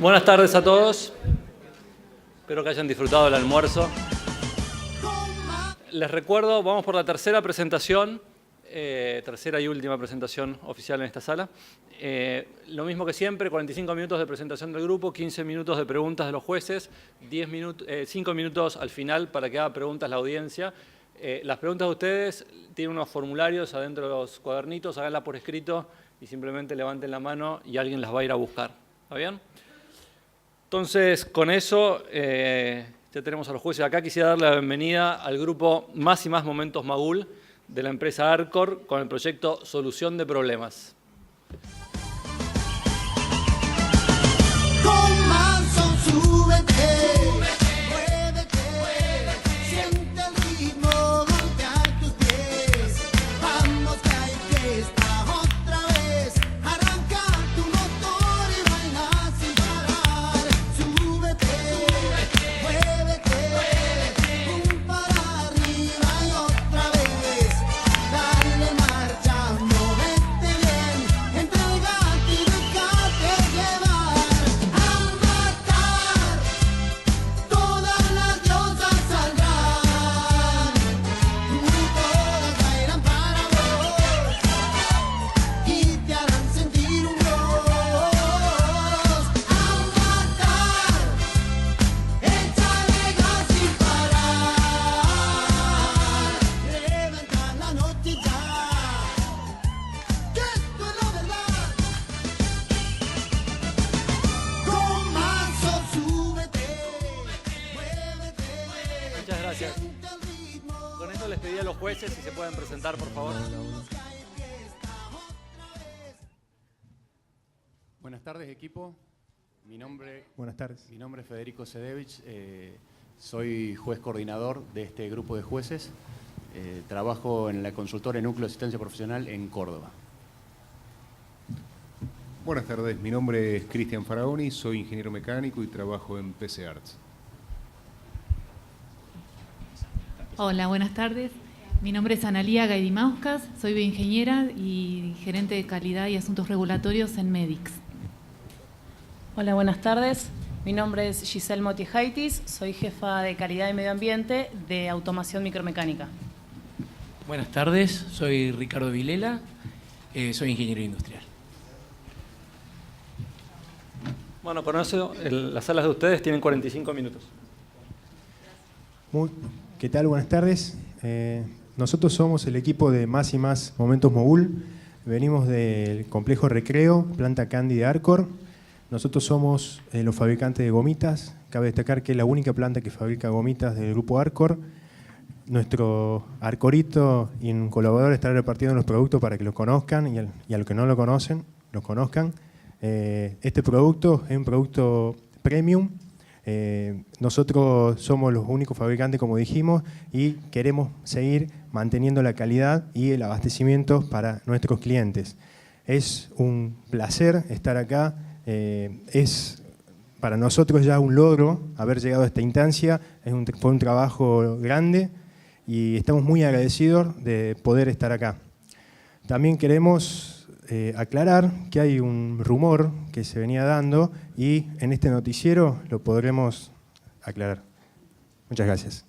Buenas tardes a todos. Espero que hayan disfrutado del almuerzo. Les recuerdo, vamos por la tercera presentación, tercera y última presentación oficial en esta sala. Lo mismo que siempre, 45 minutos de presentación del grupo, 15 minutos de preguntas de los jueces, 5 minutos al final para que haga preguntas la audiencia. Las preguntas de ustedes tienen unos formularios adentro de los cuadernitos, háganlas por escrito y simplemente levanten la mano y alguien las va a ir a buscar. ¿Está bien? Entonces, con eso, ya tenemos a los jueces acá. Quisiera darle la bienvenida al grupo Más y Más Momentos Magul de la empresa Arcor con el proyecto Solución de Problemas. Con Manson, súbete, muévete, siente el ritmo, golpear tus pies. Vamos que hay fiesta otra vez. Arranca tu motor y baila sin parar. Súbete, muévete, pum para arriba y otra vez. Dale marcha, movete bien, entregate y déjate llevar. Al matar, todas las diosas saldrán, todas caerán para vos y te harán sentir un dios. Al matar, échale gas sin parar, reventa la noche ya, que esto es la verdad. Con Manson, súbete, muévete, Muchas gracias. siente el ritmo. Con esto les pedí a los jueces si se pueden presentar, por favor. Buenas tardes, equipo. Buenas tardes. Mi nombre es Federico Sedevich. Soy juez coordinador de este grupo de jueces. Trabajo en la consultora Núcleo de Asistencia Profesional en Córdoba. Buenas tardes, mi nombre es Cristian Faraoni, soy ingeniero mecánico y trabajo en PC Arts. Hola, buenas tardes. Mi nombre es Analía Gaidimauskas, soy bioingeniera y gerente de calidad y asuntos regulatorios en Medix. Hola, buenas tardes. Mi nombre es Giselle Motiejaitis, soy jefa de calidad y medio ambiente de automación micromecánica. Buenas tardes, soy Ricardo Vilela, soy ingeniero industrial. Bueno, con eso, las salas de ustedes tienen 45 minutos. ¿Qué tal? Buenas tardes. Nosotros somos el equipo de Más y Más Momentos Mogul. Venimos del complejo Recreo, planta Candy de Arcor. Nosotros somos los fabricantes de gomitas. Cabe destacar que es la única planta que fabrica gomitas del grupo Arcor. Nuestro Arcorito y un colaborador estará repartiendo los productos para que los conozcan y a los que no lo conocen, los conozcan. Este producto es un producto premium. Nosotros somos los únicos fabricantes, como dijimos, y queremos seguir manteniendo la calidad y el abastecimiento para nuestros clientes. Es un placer estar acá. Es para nosotros ya un logro haber llegado a esta instancia. Fue un trabajo grande y estamos muy agradecidos de poder estar acá. También queremos aclarar que hay un rumor que se venía dando y en este noticiero lo podremos aclarar. Muchas gracias.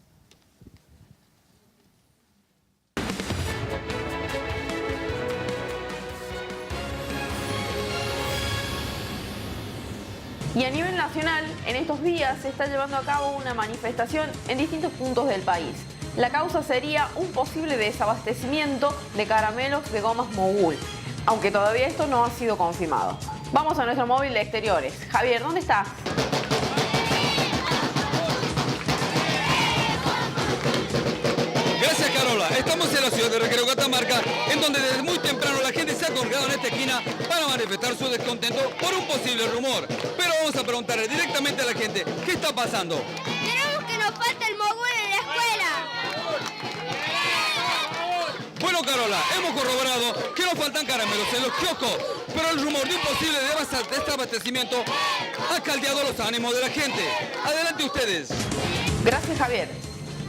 Y a nivel nacional, en estos días se está llevando a cabo una manifestación en distintos puntos del país. La causa sería un posible desabastecimiento de caramelos de gomas Mogul, aunque todavía esto no ha sido confirmado. Vamos a nuestro móvil de exteriores. Javier, ¿dónde estás? Gracias, Carola. Estamos en la ciudad de Recreo, Catamarca, en donde desde muy temprano la gente se ha congregado en esta esquina para manifestar su descontento por un posible rumor. Pero vamos a preguntarle directamente a la gente, ¿qué está pasando? Queremos que nos falte el mogul en la escuela. Bueno, Carola, hemos corroborado que nos faltan caramelos en los kioscos, pero el rumor de un posible desabastecimiento ha caldeado los ánimos de la gente. Adelante ustedes. Gracias, Javier.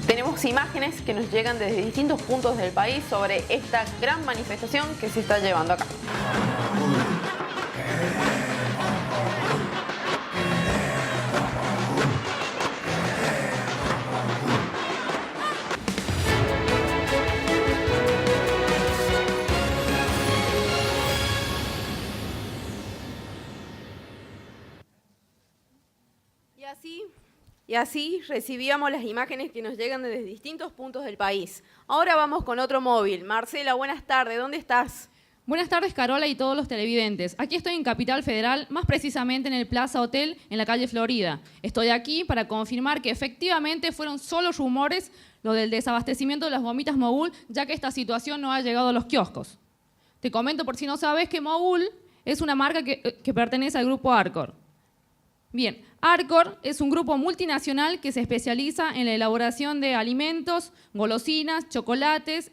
Tenemos imágenes que nos llegan desde distintos puntos del país sobre esta gran manifestación que se está llevando a cabo. Y así recibíamos las imágenes que nos llegan desde distintos puntos del país. Ahora vamos con otro móvil. Marcela, buenas tardes, ¿dónde estás? Buenas tardes, Carola y todos los televidentes. Aquí estoy en Capital Federal, más precisamente en el Plaza Hotel, en la calle Florida. Estoy aquí para confirmar que efectivamente fueron solo rumores lo del desabastecimiento de las gomitas Mogul, ya que esta situación no ha llegado a los kioscos. Te comento por si no sabes que Mogul es una marca que pertenece al grupo Arcor. Bien, Arcor es un grupo multinacional que se especializa en la elaboración de alimentos, golosinas, chocolates,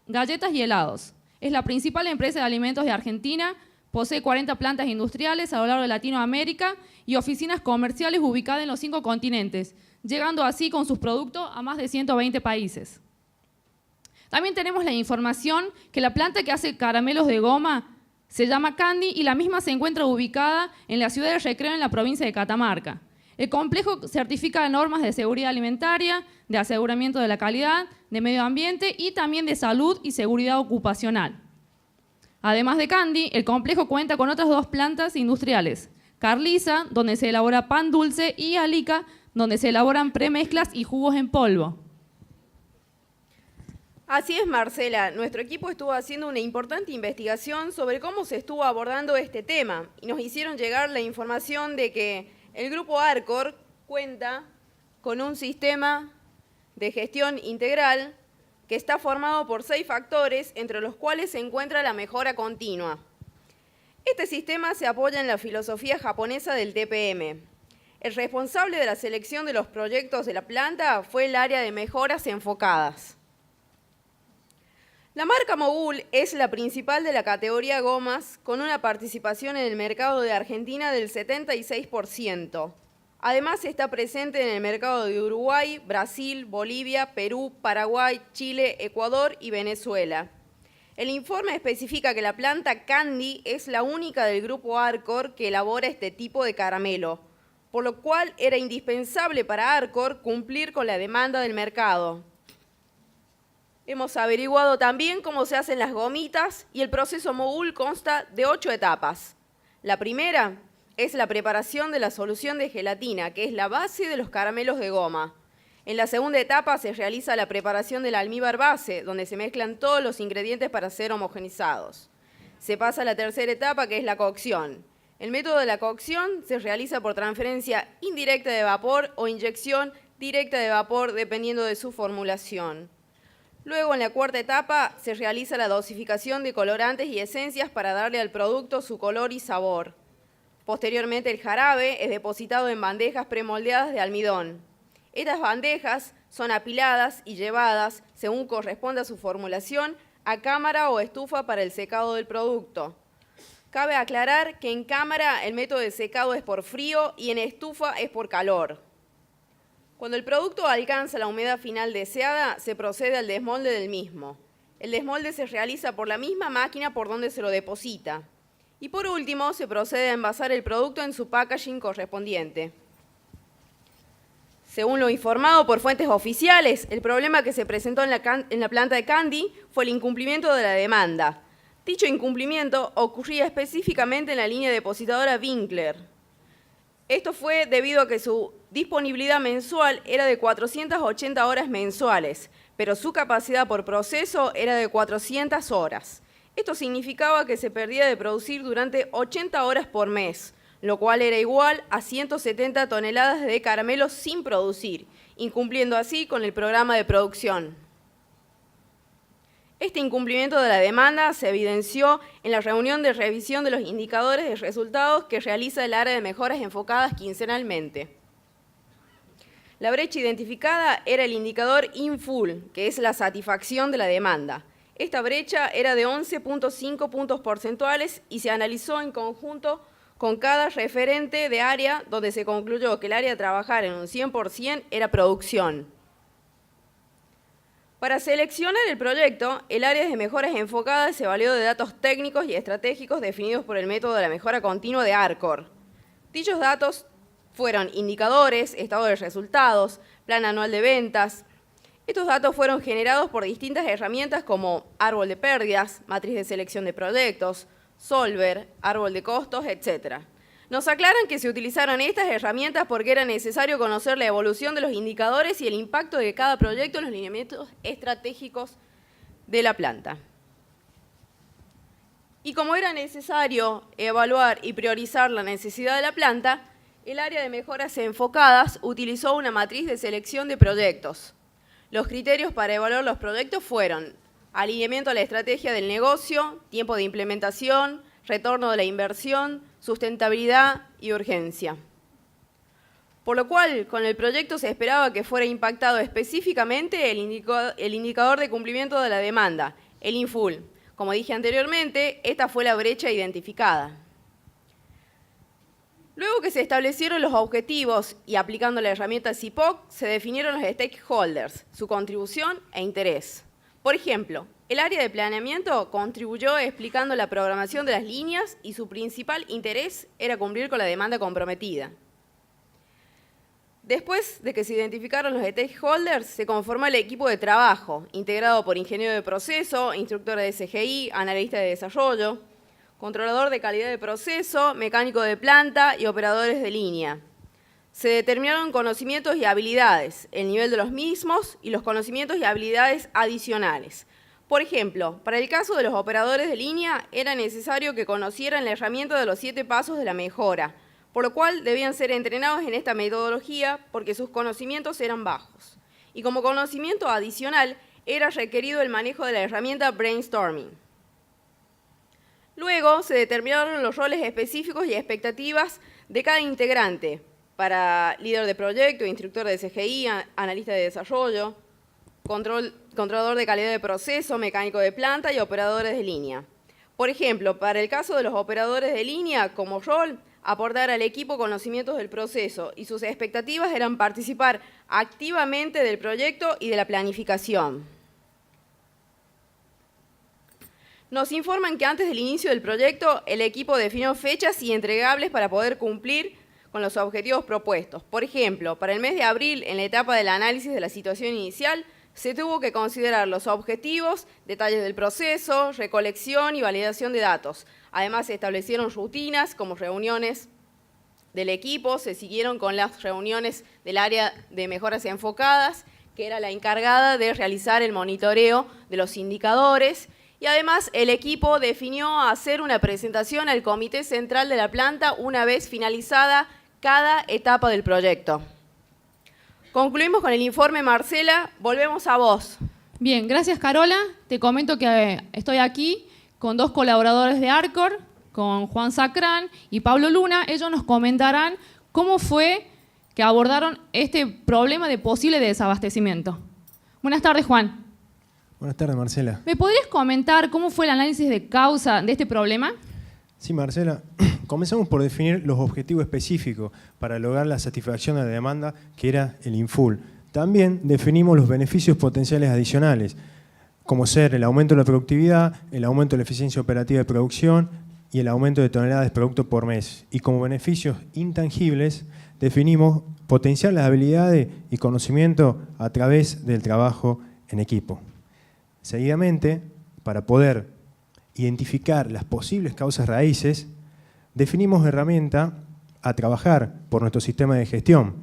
galletas y helados. Es la principal empresa de alimentos de Argentina, posee 40 plantas industriales a lo largo de Latinoamérica y oficinas comerciales ubicadas en los 5 continentes, llegando así con sus productos a más de 120 países. También tenemos la información que la planta que hace caramelos de goma se llama Candy y la misma se encuentra ubicada en la ciudad de Recreo, en la provincia de Catamarca. El complejo certifica normas de seguridad alimentaria, de aseguramiento de la calidad, de medio ambiente y también de salud y seguridad ocupacional. Además de Candy, el complejo cuenta con otras 2 plantas industriales, Carliza, donde se elabora pan dulce, y Alica, donde se elaboran premezclas y jugos en polvo. Así es, Marcela. Nuestro equipo estuvo haciendo una importante investigación sobre cómo se estuvo abordando este tema y nos hicieron llegar la información de que el grupo Arcor cuenta con un sistema de gestión integral que está formado por 6 factores, entre los cuales se encuentra la mejora continua. Este sistema se apoya en la filosofía japonesa del TPM. El responsable de la selección de los proyectos de la planta fue el área de mejoras enfocadas. La marca Mogul es la principal de la categoría gomas, con una participación en el mercado de Argentina del 76%. Además está presente en el mercado de Uruguay, Brasil, Bolivia, Perú, Paraguay, Chile, Ecuador y Venezuela. El informe especifica que la planta Candy es la única del grupo Arcor que elabora este tipo de caramelo, por lo cual era indispensable para Arcor cumplir con la demanda del mercado. Hemos averiguado también cómo se hacen las gomitas y el proceso Mogul consta de 8 etapas. La primera es la preparación de la solución de gelatina, que es la base de los caramelos de goma. En la segunda etapa se realiza la preparación del almíbar base, donde se mezclan todos los ingredientes para ser homogenizados. Se pasa a la tercera etapa, que es la cocción. El método de la cocción se realiza por transferencia indirecta de vapor o inyección directa de vapor, dependiendo de su formulación. Luego, en la cuarta etapa, se realiza la dosificación de colorantes y esencias para darle al producto su color y sabor. Posteriormente, el jarabe es depositado en bandejas premoldeadas de almidón. Estas bandejas son apiladas y llevadas, según corresponda a su formulación, a cámara o estufa para el secado del producto. Cabe aclarar que en cámara el método de secado es por frío y en estufa es por calor. Cuando el producto alcanza la humedad final deseada, se procede al desmolde del mismo. El desmolde se realiza por la misma máquina por donde se lo deposita. Y por último, se procede a envasar el producto en su packaging correspondiente. Según lo informado por fuentes oficiales, el problema que se presentó en la planta de Candy fue el incumplimiento de la demanda. Dicho incumplimiento ocurría específicamente en la línea depositadora Winkler. Esto fue debido a que su disponibilidad mensual era de 480 horas mensuales, pero su capacidad por proceso era de 400 horas. Esto significaba que se perdía de producir durante 80 horas por mes, lo cual era igual a 170 toneladas de caramelos sin producir, incumpliendo así con el programa de producción. Este incumplimiento de la demanda se evidenció en la reunión de revisión de los indicadores de resultados que realiza el área de mejoras enfocadas quincenalmente. La brecha identificada era el indicador InFull, que es la satisfacción de la demanda. Esta brecha era de 11.5 puntos porcentuales y se analizó en conjunto con cada referente de área, donde se concluyó que el área a trabajar en un 100% era producción. Para seleccionar el proyecto, el área de mejoras enfocadas se valió de datos técnicos y estratégicos definidos por el método de la mejora continua de Arcor. Dichos datos fueron indicadores, estado de resultados, plan anual de ventas. Estos datos fueron generados por distintas herramientas como árbol de pérdidas, matriz de selección de proyectos, Solver, árbol de costos, etc. Nos aclaran que se utilizaron estas herramientas porque era necesario conocer la evolución de los indicadores y el impacto de cada proyecto en los lineamientos estratégicos de la planta. Y como era necesario evaluar y priorizar la necesidad de la planta, el área de mejoras enfocadas utilizó una matriz de selección de proyectos. Los criterios para evaluar los proyectos fueron alineamiento a la estrategia del negocio, tiempo de implementación, retorno de la inversión, sustentabilidad y urgencia. Por lo cual, con el proyecto se esperaba que fuera impactado específicamente el indicador de cumplimiento de la demanda, el INFUL. Como dije anteriormente, esta fue la brecha identificada. Luego que se establecieron los objetivos y aplicando la herramienta CIPOC, se definieron los stakeholders, su contribución e interés. Por ejemplo, el área de planeamiento contribuyó explicando la programación de las líneas y su principal interés era cumplir con la demanda comprometida. Después de que se identificaron los stakeholders, se conformó el equipo de trabajo, integrado por ingeniero de proceso, instructor de SGI, analista de desarrollo, controlador de calidad de proceso, mecánico de planta y operadores de línea. Se determinaron conocimientos y habilidades, el nivel de los mismos y los conocimientos y habilidades adicionales. Por ejemplo, para el caso de los operadores de línea, era necesario que conocieran la herramienta de los 7 pasos de la mejora, por lo cual debían ser entrenados en esta metodología porque sus conocimientos eran bajos. Y como conocimiento adicional, era requerido el manejo de la herramienta brainstorming. Luego se determinaron los roles específicos y expectativas de cada integrante, para líder de proyecto, instructor de SGI, analista de desarrollo, controlador de calidad de proceso, mecánico de planta y operadores de línea. Por ejemplo, para el caso de los operadores de línea, como rol, aportar al equipo conocimientos del proceso y sus expectativas eran participar activamente del proyecto y de la planificación. Nos informan que antes del inicio del proyecto, el equipo definió fechas y entregables para poder cumplir con los objetivos propuestos. Por ejemplo, para el mes de abril, en la etapa del análisis de la situación inicial, se tuvo que considerar los objetivos, detalles del proceso, recolección y validación de datos. Además, se establecieron rutinas como reuniones del equipo, se siguieron con las reuniones del área de mejoras enfocadas, que era la encargada de realizar el monitoreo de los indicadores. Y además, el equipo definió hacer una presentación al Comité Central de la planta una vez finalizada cada etapa del proyecto. Concluimos con el informe, Marcela. Volvemos a vos. Bien, gracias, Carola. Te comento que estoy aquí con 2 colaboradores de Arcor, con Juan Sacrán y Pablo Luna. Ellos nos comentarán cómo fue que abordaron este problema de posible desabastecimiento. Buenas tardes, Juan. Buenas tardes, Marcela. ¿Me podrías comentar cómo fue el análisis de causa de este problema? Sí, Marcela. Comenzamos por definir los objetivos específicos para lograr la satisfacción de la demanda, que era el INFUL. También definimos los beneficios potenciales adicionales, como ser el aumento de la productividad, el aumento de la eficiencia operativa de producción y el aumento de toneladas de producto por mes. Y como beneficios intangibles, definimos potenciar las habilidades y conocimiento a través del trabajo en equipo. Seguidamente, para poder identificar las posibles causas raíces, definimos herramientas a trabajar por nuestro sistema de gestión,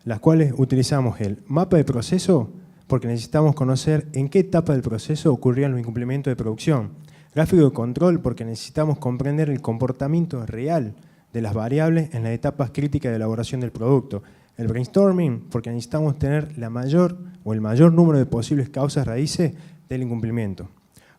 las cuales utilizamos el mapa de proceso porque necesitamos conocer en qué etapa del proceso ocurrían los incumplimientos de producción, gráfico de control porque necesitamos comprender el comportamiento real de las variables en las etapas críticas de elaboración del producto, el brainstorming porque necesitamos tener el mayor número de posibles causas raíces del incumplimiento.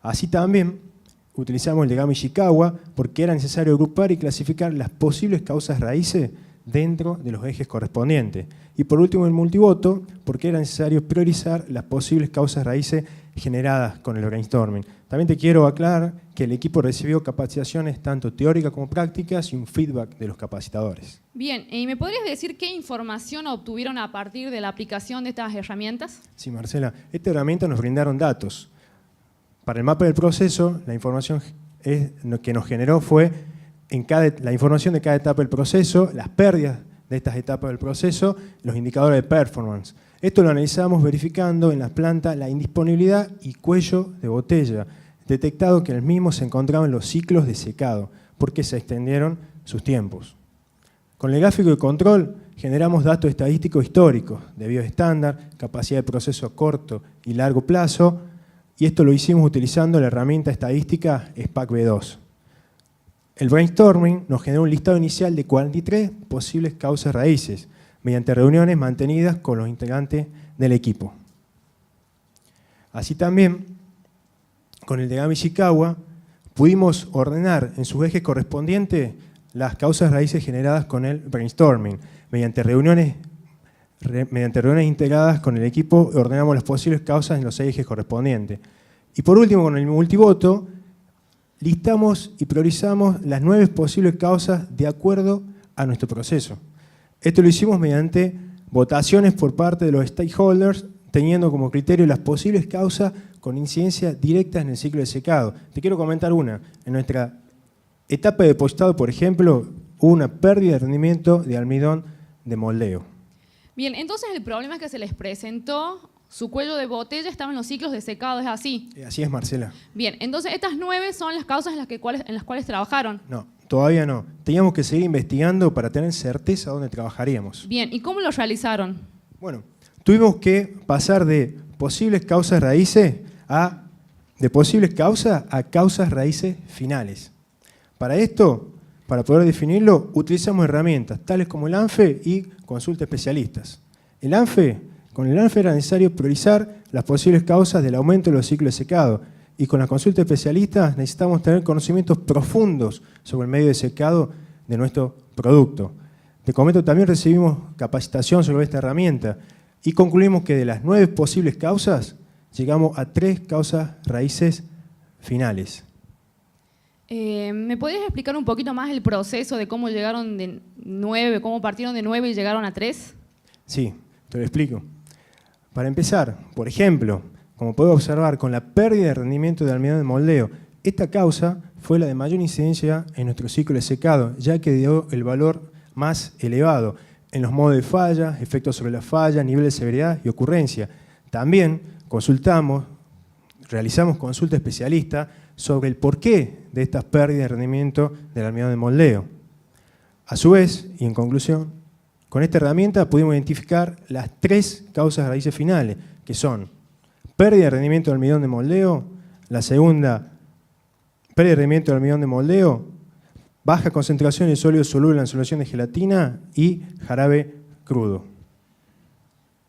Así también utilizamos el de Gama Ishikawa porque era necesario agrupar y clasificar las posibles causas raíces dentro de los ejes correspondientes. Y por último el multivoto porque era necesario priorizar las posibles causas raíces generadas con el brainstorming. También te quiero aclarar que el equipo recibió capacitaciones tanto teóricas como prácticas y un feedback de los capacitadores. Bien, ¿y me podrías decir qué información obtuvieron a partir de la aplicación de estas herramientas? Sí, Marcela. Esta herramienta nos brindaron datos. Para el mapa del proceso, la información que nos generó fue la información de cada etapa del proceso, las pérdidas de estas etapas del proceso, los indicadores de performance. Esto lo analizamos verificando en las plantas la indisponibilidad y cuello de botella, detectado que el mismo se encontraba en los ciclos de secado, porque se extendieron sus tiempos. Con el gráfico de control generamos datos estadísticos históricos de bioestándar, capacidad de proceso a corto y largo plazo, y esto lo hicimos utilizando la herramienta estadística SPAC-B2. El brainstorming nos generó un listado inicial de 43 posibles causas raíces, mediante reuniones mantenidas con los integrantes del equipo. Así también, con el diagrama Ishikawa, pudimos ordenar en sus ejes correspondientes las causas raíces generadas con el brainstorming. Mediante reuniones integradas con el equipo, ordenamos las posibles causas en los 6 ejes correspondientes. Y por último, con el multivoto, listamos y priorizamos las 9 posibles causas de acuerdo a nuestro proceso. Esto lo hicimos mediante votaciones por parte de los stakeholders, teniendo como criterio las posibles causas con incidencia directa en el ciclo de secado. Te quiero comentar una. En nuestra etapa de depositado, por ejemplo, hubo una pérdida de rendimiento de almidón de moldeo. Bien, entonces el problema es que se les presentó, su cuello de botella estaba en los ciclos de secado, ¿es así? Así es, Marcela. Bien, entonces estas 9 son las causas en las cuales trabajaron. No, todavía no. Teníamos que seguir investigando para tener certeza dónde trabajaríamos. Bien, ¿y cómo lo realizaron? Bueno, tuvimos que pasar de posibles causas raíces a causas raíces finales. Para esto, para poder definirlo, utilizamos herramientas tales como el ANFE y consulta especialistas. Con el ANFE era necesario priorizar las posibles causas del aumento de los ciclos de secado, y con la consulta especialista necesitamos tener conocimientos profundos sobre el medio de secado de nuestro producto. Te comento, también recibimos capacitación sobre esta herramienta y concluimos que de las 9 posibles causas llegamos a 3 causas raíces finales. ¿Me podrías explicar un poquito más el proceso de cómo llegaron de 9, cómo partieron de 9 y llegaron a 3? Sí, te lo explico. Para empezar, por ejemplo, como puedo observar con la pérdida de rendimiento de almidón de moldeo, esta causa fue la de mayor incidencia en nuestro ciclo de secado, ya que dio el valor más elevado en los modos de falla, efectos sobre la falla, nivel de severidad y ocurrencia. También realizamos consulta especialista sobre el porqué de estas pérdidas de rendimiento del almidón de moldeo. A su vez, y en conclusión, con esta herramienta pudimos identificar las 3 causas raíces finales, que son pérdida de rendimiento del almidón de moldeo, la segunda, pérdida de rendimiento del almidón de moldeo, baja concentración de sólido soluble en solución de gelatina y jarabe crudo.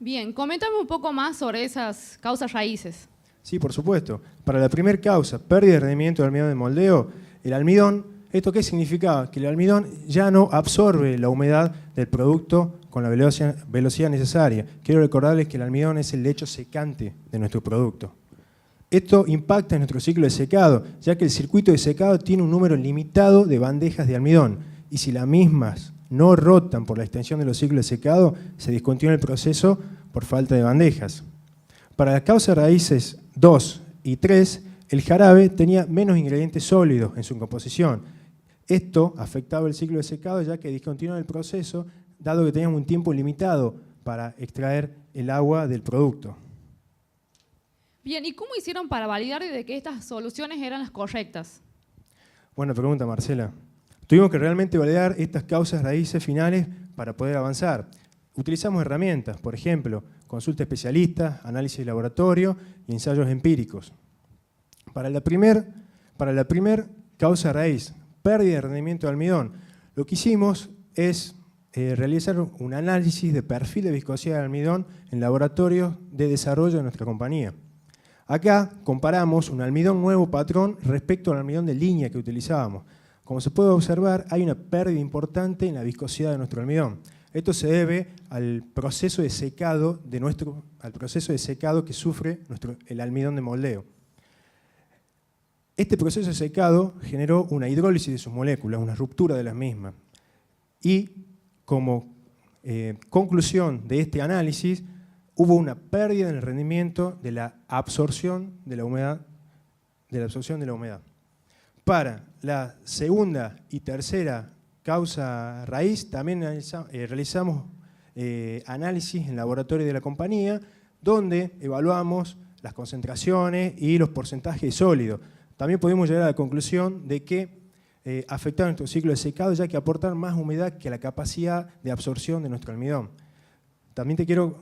Bien, coméntame un poco más sobre esas causas raíces. Sí, por supuesto. Para la primera causa, pérdida de rendimiento del almidón de moldeo, el almidón, ¿esto qué significaba? Que el almidón ya no absorbe la humedad del producto con la velocidad necesaria. Quiero recordarles que el almidón es el lecho secante de nuestro producto. Esto impacta en nuestro ciclo de secado, ya que el circuito de secado tiene un número limitado de bandejas de almidón, y si las mismas no rotan por la extensión de los ciclos de secado, se discontinúa el proceso por falta de bandejas. Para las causas raíces 2 y 3, el jarabe tenía menos ingredientes sólidos en su composición. Esto afectaba el ciclo de secado, ya que discontinuaba el proceso, dado que teníamos un tiempo limitado para extraer el agua del producto. Bien, ¿y cómo hicieron para validar de que estas soluciones eran las correctas? Buena pregunta, Marcela. Tuvimos que realmente validar estas causas raíces finales para poder avanzar. Utilizamos herramientas, por ejemplo, consulta especialista, análisis de laboratorio y ensayos empíricos. Para la primer causa raíz, pérdida de rendimiento de almidón, lo que hicimos es realizar un análisis de perfil de viscosidad del almidón en laboratorios de desarrollo de nuestra compañía. Acá comparamos un almidón nuevo patrón respecto al almidón de línea que utilizábamos. Como se puede observar, hay una pérdida importante en la viscosidad de nuestro almidón. Esto se debe al proceso de secado que sufre el almidón de moldeo. Este proceso de secado generó una hidrólisis de sus moléculas, una ruptura de las mismas. Y como conclusión de este análisis, hubo una pérdida en el rendimiento de la absorción de la humedad. Para la segunda y tercera causa raíz, también realizamos análisis en laboratorio de la compañía, donde evaluamos las concentraciones y los porcentajes de sólido. También pudimos llegar a la conclusión de que afectar nuestro ciclo de secado, ya que aportan más humedad que la capacidad de absorción de nuestro almidón. También te quiero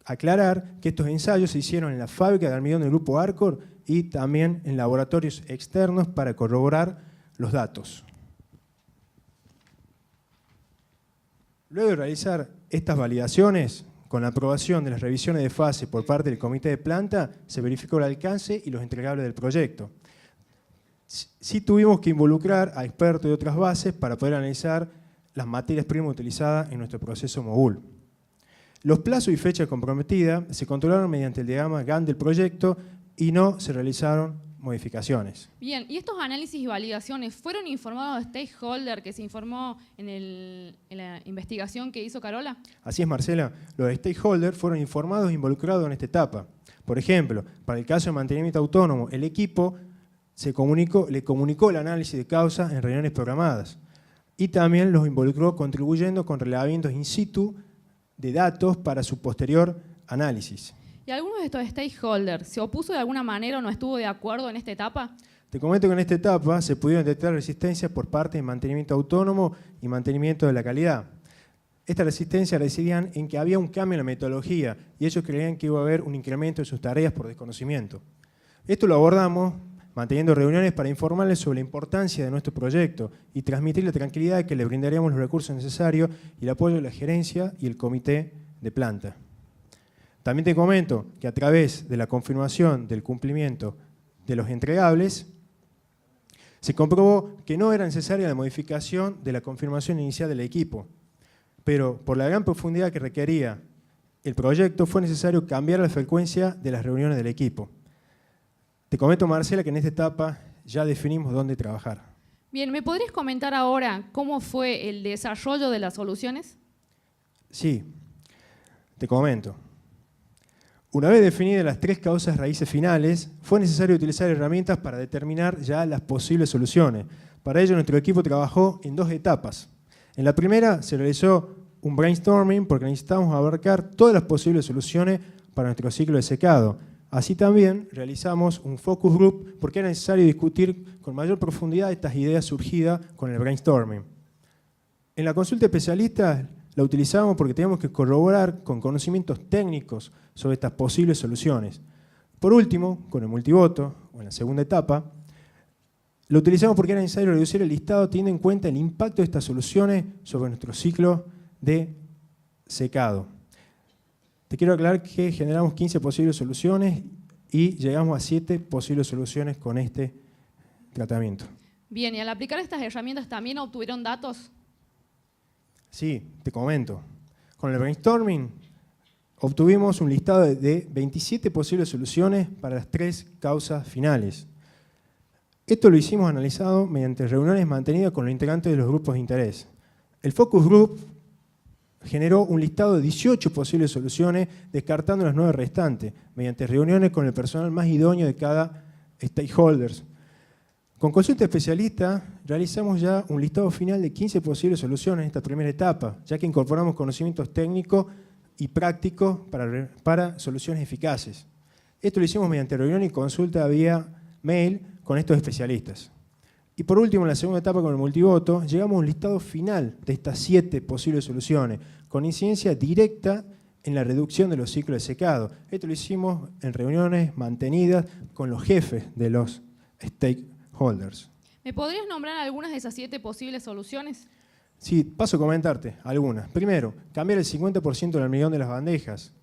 aclarar que estos ensayos se hicieron en la fábrica de almidón del Grupo Arcor y también en laboratorios externos para corroborar los datos. Luego de realizar estas validaciones, con la aprobación de las revisiones de fase por parte del comité de planta, se verificó el alcance y los entregables del proyecto. Sí tuvimos que involucrar a expertos de otras bases para poder analizar las materias primas utilizadas en nuestro proceso Mogul. Los plazos y fechas comprometidas se controlaron mediante el diagrama Gantt del proyecto y no se realizaron modificaciones. Bien, ¿y estos análisis y validaciones fueron informados a stakeholder que se informó en la investigación que hizo Carola? Así es, Marcela. Los stakeholders fueron informados e involucrados en esta etapa. Por ejemplo, para el caso de mantenimiento autónomo, el equipo le comunicó el análisis de causa en reuniones programadas y también los involucró contribuyendo con relevamientos in situ de datos para su posterior análisis. ¿Y alguno de estos stakeholders se opuso de alguna manera o no estuvo de acuerdo en esta etapa? Te comento que en esta etapa se pudieron detectar resistencias por parte de mantenimiento autónomo y mantenimiento de la calidad. Estas resistencias residían en que había un cambio en la metodología y ellos creían que iba a haber un incremento en sus tareas por desconocimiento. Esto lo abordamos manteniendo reuniones para informarles sobre la importancia de nuestro proyecto y transmitir la tranquilidad de que le brindaríamos los recursos necesarios y el apoyo de la gerencia y el comité de planta. También te comento que a través de la confirmación del cumplimiento de los entregables, se comprobó que no era necesaria la modificación de la confirmación inicial del equipo, pero por la gran profundidad que requería el proyecto fue necesario cambiar la frecuencia de las reuniones del equipo. Te comento, Marcela, que en esta etapa ya definimos dónde trabajar. Bien, ¿me podrías comentar ahora cómo fue el desarrollo de las soluciones? Sí, te comento. Una vez definidas las 3 causas raíces finales, fue necesario utilizar herramientas para determinar ya las posibles soluciones. Para ello, nuestro equipo trabajó en 2 etapas. En la primera se realizó un brainstorming porque necesitábamos abarcar todas las posibles soluciones para nuestro ciclo de secado. Así también realizamos un focus group porque era necesario discutir con mayor profundidad estas ideas surgidas con el brainstorming. En la consulta de especialistas la utilizamos porque teníamos que corroborar con conocimientos técnicos sobre estas posibles soluciones. Por último, con el multivoto, o en la segunda etapa, lo utilizamos porque era necesario reducir el listado teniendo en cuenta el impacto de estas soluciones sobre nuestro ciclo de secado. Te quiero aclarar que generamos 15 posibles soluciones y llegamos a 7 posibles soluciones con este tratamiento. Bien, ¿y al aplicar estas herramientas también obtuvieron datos? Sí, te comento. Con el brainstorming obtuvimos un listado de 27 posibles soluciones para las 3 causas finales. Esto lo hicimos analizado mediante reuniones mantenidas con los integrantes de los grupos de interés. El focus group generó un listado de 18 posibles soluciones, descartando las 9 restantes, mediante reuniones con el personal más idóneo de cada stakeholder. Con consulta especialista realizamos ya un listado final de 15 posibles soluciones en esta primera etapa, ya que incorporamos conocimientos técnicos y prácticos para soluciones eficaces. Esto lo hicimos mediante reunión y consulta vía mail con estos especialistas. Y por último, en la segunda etapa con el multivoto, llegamos a un listado final de estas 7 posibles soluciones, con incidencia directa en la reducción de los ciclos de secado. Esto lo hicimos en reuniones mantenidas con los jefes de los stakeholders. ¿Me podrías nombrar algunas de esas 7 posibles soluciones? Sí, paso a comentarte algunas. Primero, cambiar el 50% del almidón de las bandejas.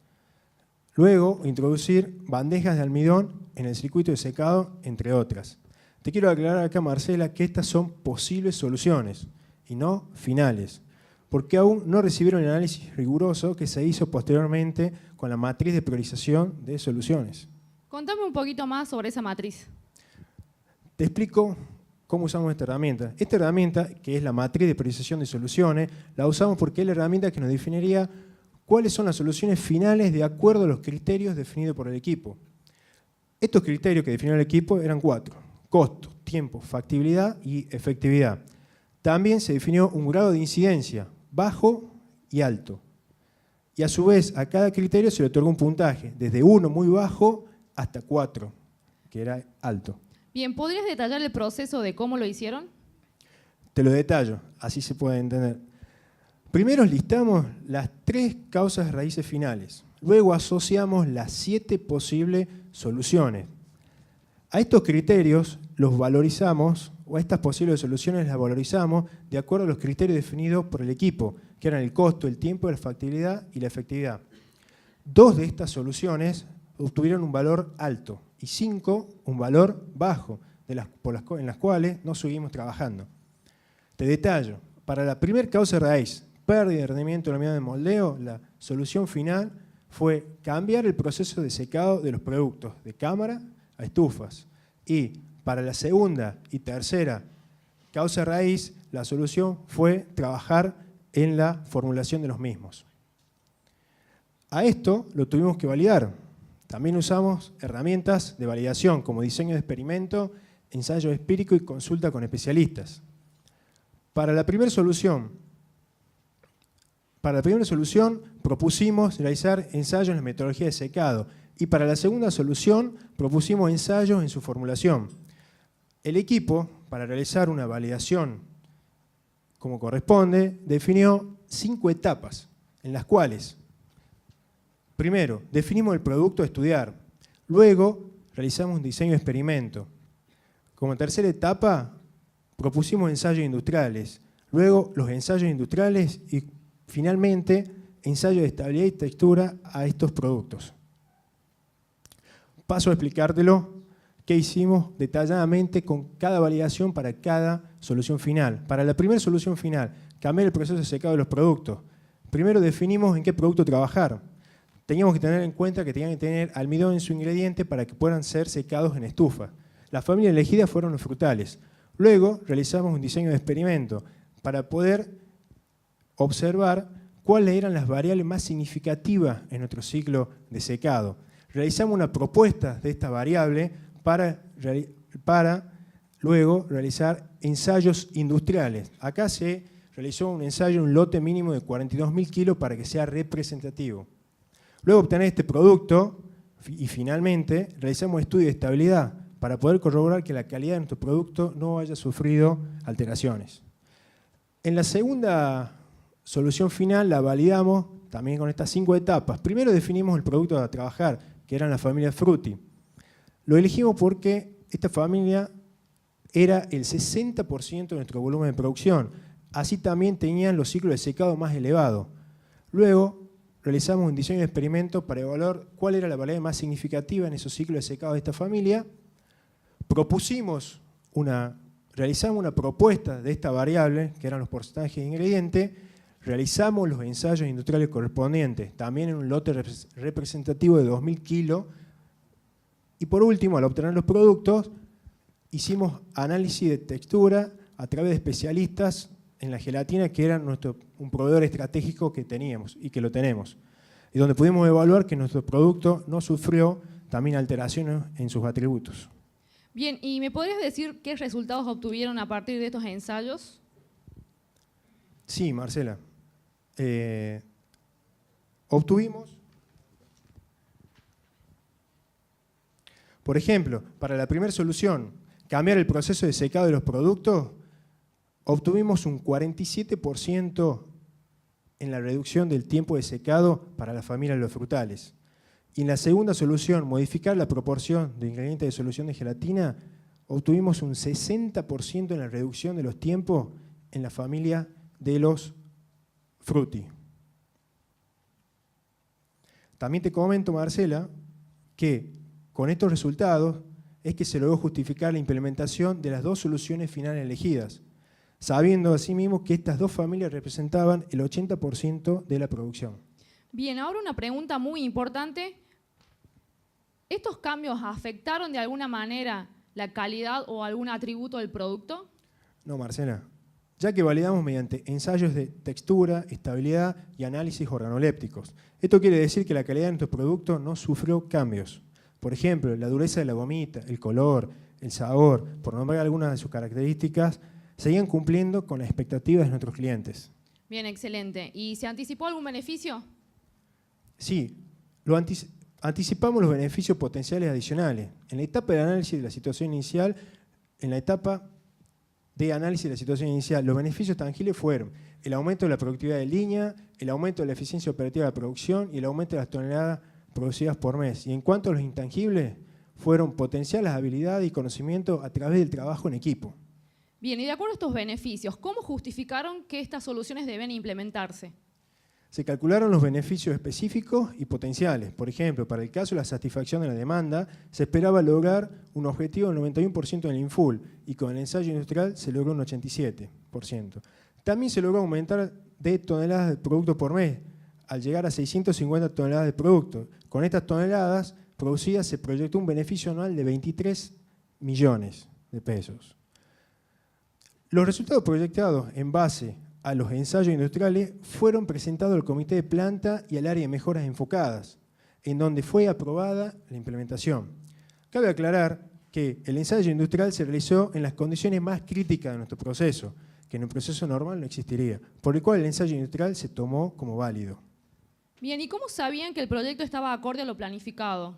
Luego, introducir bandejas de almidón en el circuito de secado, entre otras. Te quiero aclarar acá, Marcela, que estas son posibles soluciones y no finales, porque aún no recibieron el análisis riguroso que se hizo posteriormente con la matriz de priorización de soluciones. Contame un poquito más sobre esa matriz. Te explico cómo usamos esta herramienta. Esta herramienta, que es la matriz de priorización de soluciones, la usamos porque es la herramienta que nos definiría cuáles son las soluciones finales de acuerdo a los criterios definidos por el equipo. Estos criterios que definió el equipo eran 4: costo, tiempo, factibilidad y efectividad. También se definió un grado de incidencia, bajo y alto. Y a su vez, a cada criterio se le otorgó un puntaje, desde 1, muy bajo, hasta 4, que era alto. Bien, ¿podrías detallar el proceso de cómo lo hicieron? Te lo detallo, así se puede entender. Primero listamos las 3 causas raíces finales. Luego asociamos las 7 posibles soluciones. A estos criterios los valorizamos, o a estas posibles soluciones las valorizamos de acuerdo a los criterios definidos por el equipo, que eran el costo, el tiempo, la factibilidad y la efectividad. 2 de estas soluciones obtuvieron un valor alto y 5 un valor bajo, en las cuales no seguimos trabajando. Te detallo, para la primera causa raíz, pérdida de rendimiento de la unidad de moldeo, la solución final fue cambiar el proceso de secado de los productos de cámara a estufas. Y para la segunda y tercera causa raíz, la solución fue trabajar en la formulación de los mismos. A esto lo tuvimos que validar. También usamos herramientas de validación como diseño de experimento, ensayo empírico y consulta con especialistas. Para la primera solución propusimos realizar ensayos en la metodología de secado y para la segunda solución propusimos ensayos en su formulación. El equipo, para realizar una validación como corresponde, definió 5 etapas en las cuales, primero, definimos el producto a estudiar, luego realizamos un diseño de experimento. Como tercera etapa, propusimos ensayos industriales, luego los ensayos industriales y finalmente ensayos de estabilidad y textura a estos productos. Paso a explicártelo qué hicimos detalladamente con cada validación para cada solución final. Para la primera solución final, cambiar el proceso de secado de los productos. Primero definimos en qué producto trabajar. Teníamos que tener en cuenta que tenían que tener almidón en su ingrediente para que puedan ser secados en estufa. La familia elegida fueron los frutales. Luego realizamos un diseño de experimento para poder observar cuáles eran las variables más significativas en nuestro ciclo de secado. Realizamos una propuesta de esta variable para luego realizar ensayos industriales. Acá se realizó un ensayo, un lote mínimo de 42.000 kilos para que sea representativo. Luego obtener este producto y finalmente realizamos estudio de estabilidad para poder corroborar que la calidad de nuestro producto no haya sufrido alteraciones. En la segunda solución final la validamos también con estas 5 etapas. Primero definimos el producto a trabajar, que eran la familia Frutti. Lo elegimos porque esta familia era el 60% de nuestro volumen de producción. Así también tenían los ciclos de secado más elevados. Luego realizamos un diseño de experimento para evaluar cuál era la variable más significativa en esos ciclos de secado de esta familia. Realizamos una propuesta de esta variable, que eran los porcentajes de ingrediente. Realizamos los ensayos industriales correspondientes, también en un lote representativo de 2.000 kilos. Y por último, al obtener los productos, hicimos análisis de textura a través de especialistas en la gelatina, que era un proveedor estratégico que teníamos y que lo tenemos. Y donde pudimos evaluar que nuestro producto no sufrió también alteraciones en sus atributos. Bien, ¿y me podrías decir qué resultados obtuvieron a partir de estos ensayos? Sí, Marcela. Obtuvimos, por ejemplo, para la primera solución, cambiar el proceso de secado de los productos, obtuvimos un 47% en la reducción del tiempo de secado para la familia de los frutales. Y en la segunda solución, modificar la proporción de ingredientes de solución de gelatina, obtuvimos un 60% en la reducción de los tiempos en la familia de los Frutti. También te comento, Marcela, que con estos resultados es que se logró justificar la implementación de las 2 soluciones finales elegidas, sabiendo asimismo que estas 2 familias representaban el 80% de la producción. Bien, ahora una pregunta muy importante. ¿Estos cambios afectaron de alguna manera la calidad o algún atributo del producto? No, Marcela. Ya que validamos mediante ensayos de textura, estabilidad y análisis organolépticos. Esto quiere decir que la calidad de nuestro producto no sufrió cambios. Por ejemplo, la dureza de la gomita, el color, el sabor, por nombrar algunas de sus características, seguían cumpliendo con las expectativas de nuestros clientes. Bien, excelente. ¿Y se anticipó algún beneficio? Sí, anticipamos los beneficios potenciales adicionales. En la etapa de análisis de la situación inicial, en la etapa de análisis de la situación inicial. Los beneficios tangibles fueron el aumento de la productividad de línea, el aumento de la eficiencia operativa de la producción y el aumento de las toneladas producidas por mes. Y en cuanto a los intangibles, fueron potenciar las habilidades y conocimientos a través del trabajo en equipo. Bien, y de acuerdo a estos beneficios, ¿cómo justificaron que estas soluciones deben implementarse? Se calcularon los beneficios específicos y potenciales. Por ejemplo, para el caso de la satisfacción de la demanda, se esperaba lograr un objetivo del 91% en el INFUL y con el ensayo industrial se logró un 87%. También se logró aumentar de toneladas de producto por mes, al llegar a 650 toneladas de producto. Con estas toneladas producidas se proyectó un beneficio anual de 23 millones de pesos. Los resultados proyectados en base a los ensayos industriales fueron presentados al comité de planta y al área de mejoras enfocadas, en donde fue aprobada la implementación. Cabe aclarar que el ensayo industrial se realizó en las condiciones más críticas de nuestro proceso, que en un proceso normal no existiría, por el cual el ensayo industrial se tomó como válido. Bien, ¿y cómo sabían que el proyecto estaba acorde a lo planificado?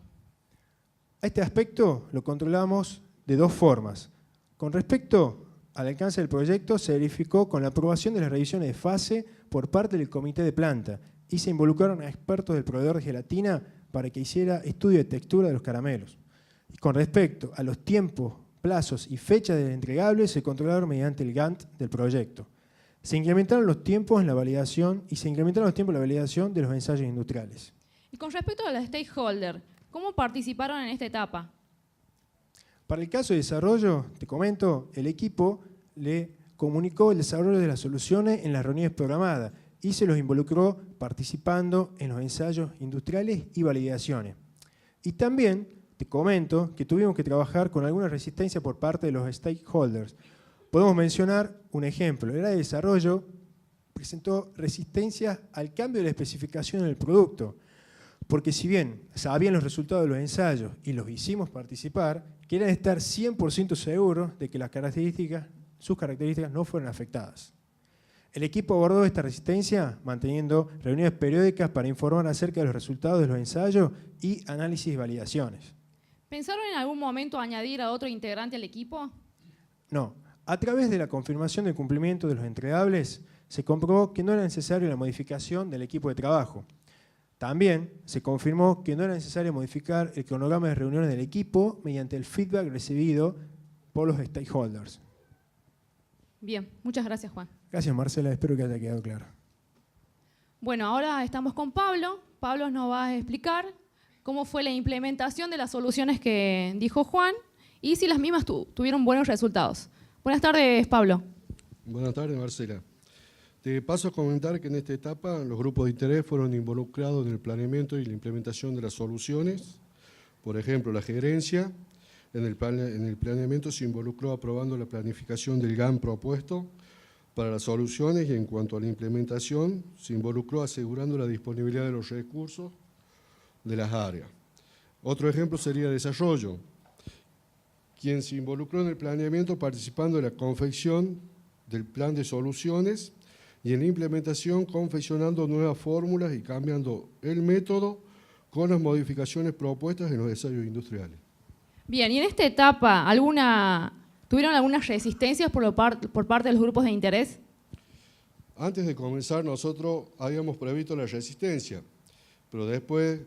A este aspecto lo controlamos de dos formas. Con respecto al alcance del proyecto, se verificó con la aprobación de las revisiones de fase por parte del comité de planta y se involucraron a expertos del proveedor de gelatina para que hiciera estudio de textura de los caramelos. Y con respecto a los tiempos, plazos y fechas del entregable, se controlaron mediante el Gantt del proyecto. Se incrementaron los tiempos en la validación de los ensayos industriales. Y con respecto a los stakeholders, ¿cómo participaron en esta etapa? Para el caso de desarrollo, te comento, el equipo le comunicó el desarrollo de las soluciones en las reuniones programadas y se los involucró participando en los ensayos industriales y validaciones. Y también te comento que tuvimos que trabajar con alguna resistencia por parte de los stakeholders. Podemos mencionar un ejemplo. El área de desarrollo presentó resistencias al cambio de la especificación del producto, porque si bien sabían los resultados de los ensayos y los hicimos participar, querían estar 100% seguros de que sus características no fueron afectadas. El equipo abordó esta resistencia manteniendo reuniones periódicas para informar acerca de los resultados de los ensayos y análisis y validaciones. ¿Pensaron en algún momento añadir a otro integrante al equipo? No. A través de la confirmación del cumplimiento de los entregables, se comprobó que no era necesaria la modificación del equipo de trabajo. También se confirmó que no era necesario modificar el cronograma de reuniones del equipo mediante el feedback recibido por los stakeholders. Bien, muchas gracias, Juan. Gracias, Marcela. Espero que haya quedado claro. Bueno, ahora estamos con Pablo. Pablo nos va a explicar cómo fue la implementación de las soluciones que dijo Juan y si las mismas tuvieron buenos resultados. Buenas tardes, Pablo. Buenas tardes, Marcela. Te paso a comentar que en esta etapa los grupos de interés fueron involucrados en el planeamiento y la implementación de las soluciones. Por ejemplo, la gerencia en el planeamiento se involucró aprobando la planificación del GAN propuesto para las soluciones y en cuanto a la implementación se involucró asegurando la disponibilidad de los recursos de las áreas. Otro ejemplo sería desarrollo, quien se involucró en el planeamiento participando en la confección del plan de soluciones y en la implementación confeccionando nuevas fórmulas y cambiando el método con las modificaciones propuestas en los ensayos industriales. Bien, y en esta etapa, ¿tuvieron algunas resistencias por parte de los grupos de interés? Antes de comenzar nosotros habíamos previsto la resistencia, pero después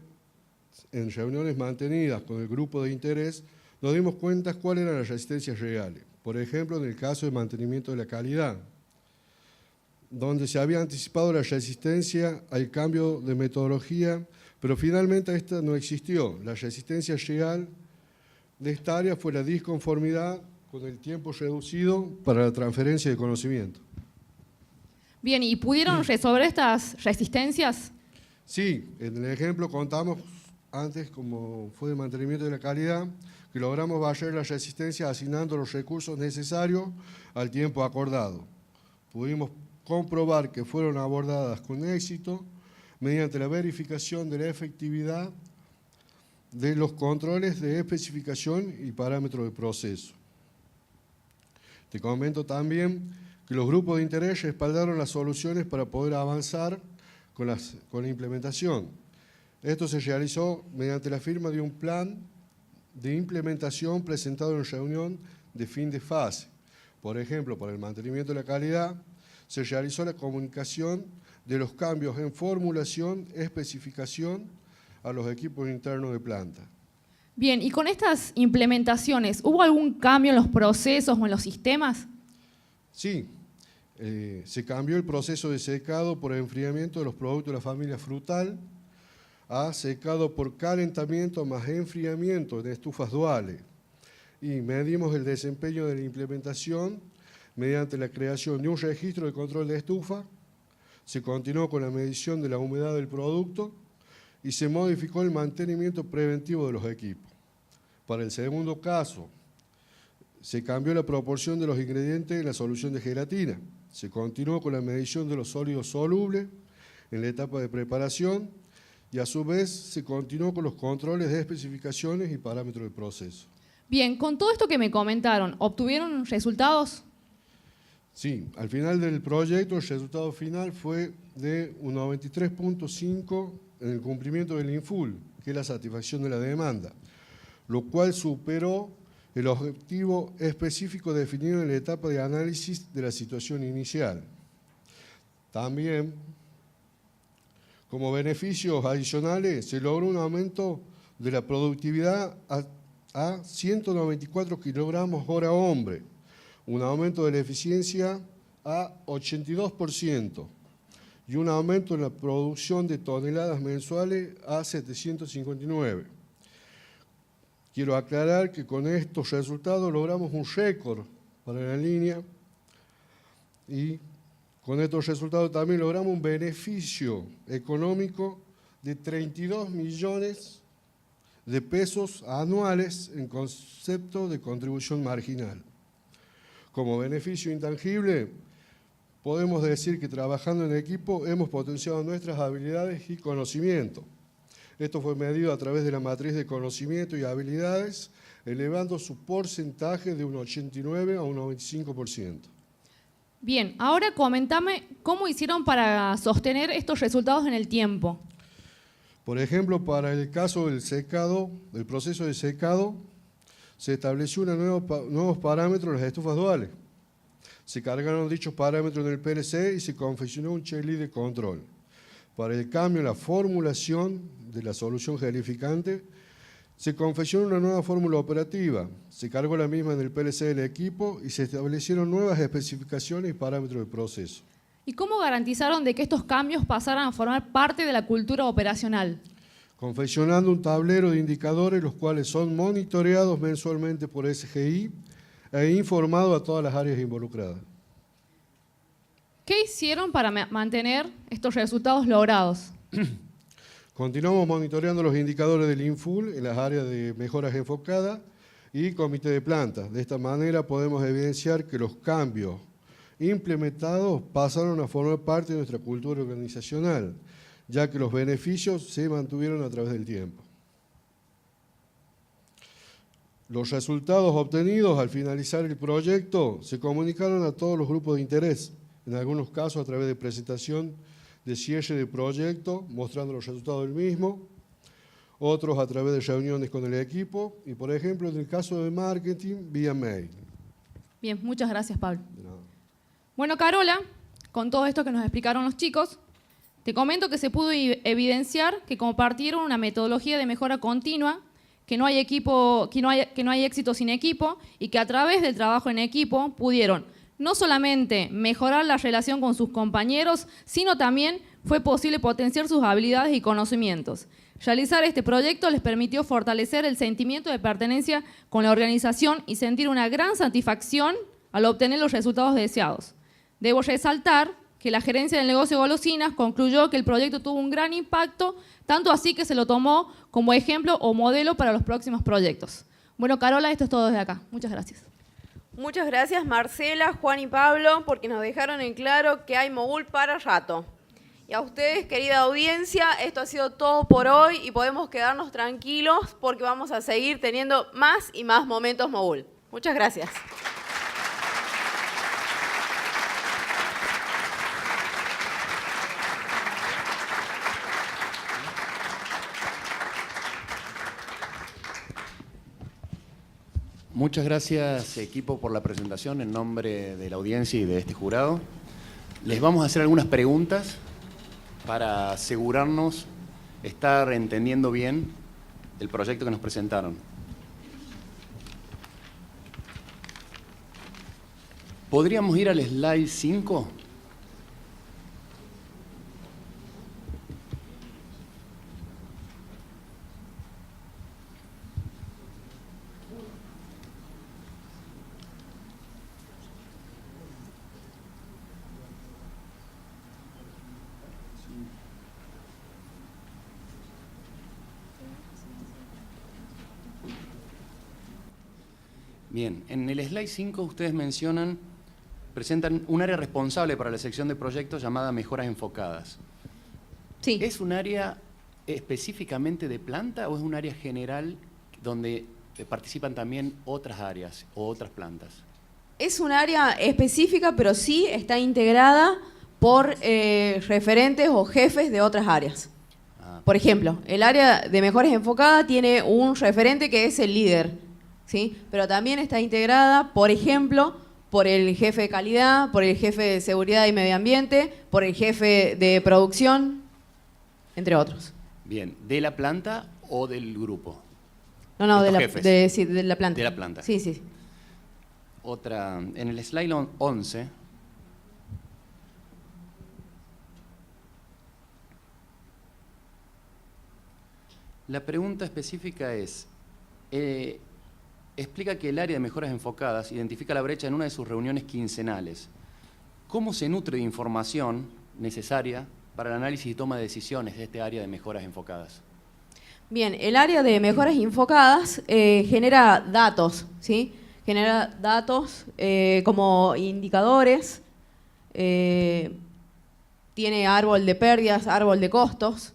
en reuniones mantenidas con el grupo de interés nos dimos cuenta cuáles eran las resistencias reales. Por ejemplo, en el caso de mantenimiento de la calidad, donde se había anticipado la resistencia al cambio de metodología, pero finalmente esta no existió. La resistencia real de esta área fue la disconformidad con el tiempo reducido para la transferencia de conocimiento. Bien, ¿y pudieron resolver estas resistencias? Sí, en el ejemplo contamos antes, como fue de mantenimiento de la calidad, que logramos bajar la resistencia asignando los recursos necesarios al tiempo acordado. Pudimos comprobar que fueron abordadas con éxito mediante la verificación de la efectividad de los controles de especificación y parámetros de proceso. Te comento también que los grupos de interés respaldaron las soluciones para poder avanzar con la implementación. Esto se realizó mediante la firma de un plan de implementación presentado en reunión de fin de fase. Por ejemplo, para el mantenimiento de la calidad, se realizó la comunicación de los cambios en formulación, especificación a los equipos internos de planta. Bien, y con estas implementaciones, ¿hubo algún cambio en los procesos o en los sistemas? Sí, se cambió el proceso de secado por enfriamiento de los productos de la familia frutal a secado por calentamiento más enfriamiento en estufas duales. Y medimos el desempeño de la implementación mediante la creación de un registro de control de estufa, se continuó con la medición de la humedad del producto y se modificó el mantenimiento preventivo de los equipos. Para el segundo caso, se cambió la proporción de los ingredientes en la solución de gelatina, se continuó con la medición de los sólidos solubles en la etapa de preparación y a su vez se continuó con los controles de especificaciones y parámetros del proceso. Bien, con todo esto que me comentaron, ¿obtuvieron resultados? Sí, al final del proyecto el resultado final fue de un 93.5 en el cumplimiento del INFUL, que es la satisfacción de la demanda, lo cual superó el objetivo específico definido en la etapa de análisis de la situación inicial. También, como beneficios adicionales, se logró un aumento de la productividad a 194 kilogramos hora hombre, un aumento de la eficiencia a 82% y un aumento en la producción de toneladas mensuales a 759. Quiero aclarar que con estos resultados logramos un récord para la línea y con estos resultados también logramos un beneficio económico de 32 millones de pesos anuales en concepto de contribución marginal. Como beneficio intangible, podemos decir que trabajando en equipo hemos potenciado nuestras habilidades y conocimiento. Esto fue medido a través de la matriz de conocimiento y habilidades, elevando su porcentaje de un 89 a un 95%. Bien, ahora coméntame cómo hicieron para sostener estos resultados en el tiempo. Por ejemplo, para el caso del secado, del proceso de secado, se estableció nuevos parámetros en las estufas duales. Se cargaron dichos parámetros en el PLC y se confeccionó un checklist de control. Para el cambio en la formulación de la solución gelificante, se confeccionó una nueva fórmula operativa, se cargó la misma en el PLC del equipo y se establecieron nuevas especificaciones y parámetros del proceso. ¿Y cómo garantizaron de que estos cambios pasaran a formar parte de la cultura operacional? Confeccionando un tablero de indicadores, los cuales son monitoreados mensualmente por SGI e informados a todas las áreas involucradas. ¿Qué hicieron para mantener estos resultados logrados? Continuamos monitoreando los indicadores del INFUL en las áreas de mejoras enfocadas y comité de planta. De esta manera podemos evidenciar que los cambios implementados pasaron a formar parte de nuestra cultura organizacional, ya que los beneficios se mantuvieron a través del tiempo. Los resultados obtenidos al finalizar el proyecto se comunicaron a todos los grupos de interés, en algunos casos a través de presentación de cierre de proyecto, mostrando los resultados del mismo, otros a través de reuniones con el equipo y, por ejemplo, en el caso de marketing, vía mail. Bien, muchas gracias, Pablo. Bueno, Carola, con todo esto que nos explicaron los chicos, te comento que se pudo evidenciar que compartieron una metodología de mejora continua, que no hay éxito sin equipo y que a través del trabajo en equipo pudieron no solamente mejorar la relación con sus compañeros, sino también fue posible potenciar sus habilidades y conocimientos. Realizar este proyecto les permitió fortalecer el sentimiento de pertenencia con la organización y sentir una gran satisfacción al obtener los resultados deseados. Debo resaltar que la gerencia del negocio de golosinas concluyó que el proyecto tuvo un gran impacto, tanto así que se lo tomó como ejemplo o modelo para los próximos proyectos. Bueno, Carola, esto es todo desde acá. Muchas gracias. Muchas gracias, Marcela, Juan y Pablo, porque nos dejaron en claro que hay Mogul para rato. Y a ustedes, querida audiencia, esto ha sido todo por hoy y podemos quedarnos tranquilos porque vamos a seguir teniendo más y más momentos Mogul. Muchas gracias. Muchas gracias, equipo, por la presentación en nombre de la audiencia y de este jurado. Les vamos a hacer algunas preguntas para asegurarnos estar entendiendo bien el proyecto que nos presentaron. ¿Podríamos ir al slide 5? Bien, en el slide 5 ustedes presentan un área responsable para la sección de proyectos llamada Mejoras Enfocadas. Sí. ¿Es un área específicamente de planta o es un área general donde participan también otras áreas o otras plantas? Es un área específica, pero sí está integrada por referentes o jefes de otras áreas. Por ejemplo, el área de Mejoras Enfocadas tiene un referente que es el líder, ¿sí? Pero también está integrada, por ejemplo, por el jefe de calidad, por el jefe de seguridad y medio ambiente, por el jefe de producción, entre otros. Bien, ¿de la planta o del grupo? No, de la, jefes. de la planta. De la planta. Sí, sí. Otra, en el slide 11, la pregunta específica es, explica que el área de mejoras enfocadas identifica la brecha en una de sus reuniones quincenales. ¿Cómo se nutre de información necesaria para el análisis y toma de decisiones de este área de mejoras enfocadas? Bien, el área de mejoras enfocadas genera datos, ¿sí? Genera datos como indicadores, tiene árbol de pérdidas, árbol de costos.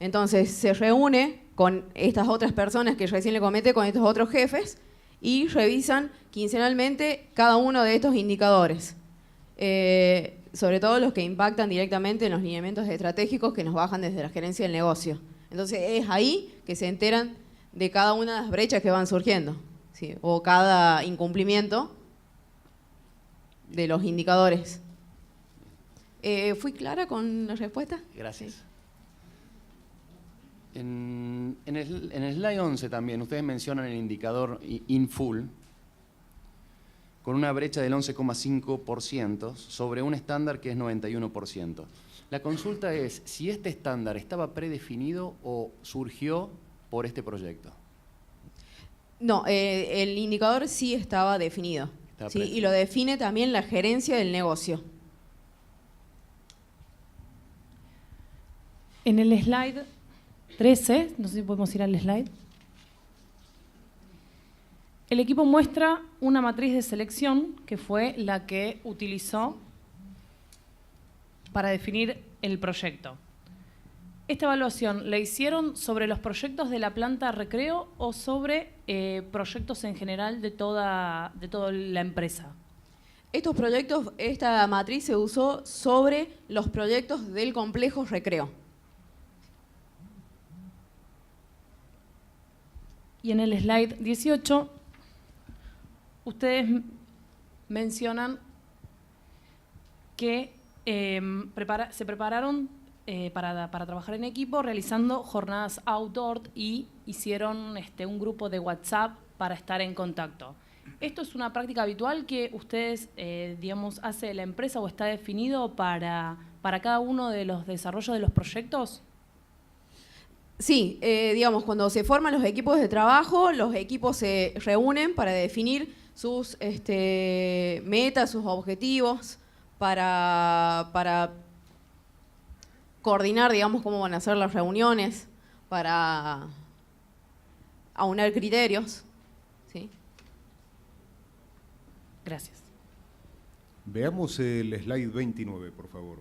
Entonces se reúne con estas otras personas que recién le comenté, con estos otros jefes, y revisan quincenalmente cada uno de estos indicadores. Sobre todo los que impactan directamente en los lineamientos estratégicos que nos bajan desde la gerencia del negocio. Entonces es ahí que se enteran de cada una de las brechas que van surgiendo, ¿sí? O cada incumplimiento de los indicadores. ¿Fui clara con la respuesta? Gracias. Sí. En el slide 11 también, ustedes mencionan el indicador in full, con una brecha del 11,5% sobre un estándar que es 91%. La consulta es si este estándar estaba predefinido o surgió por este proyecto. No, el indicador sí estaba definido, ¿sí? Y lo define también la gerencia del negocio. En el slide 13, no sé si podemos ir al slide. El equipo muestra una matriz de selección que fue la que utilizó para definir el proyecto. ¿Esta evaluación la hicieron sobre los proyectos de la planta recreo o sobre proyectos en general de toda la empresa? Estos proyectos, esta matriz se usó sobre los proyectos del complejo recreo. Y en el slide 18, ustedes mencionan que se prepararon para trabajar en equipo realizando jornadas outdoor y hicieron un grupo de WhatsApp para estar en contacto. ¿Esto es una práctica habitual que ustedes, hace la empresa o está definido para cada uno de los desarrollos de los proyectos? Sí, cuando se forman los equipos de trabajo, los equipos se reúnen para definir sus metas, sus objetivos, para coordinar, cómo van a ser las reuniones, para aunar criterios. ¿Sí? Gracias. Veamos el slide 29, por favor.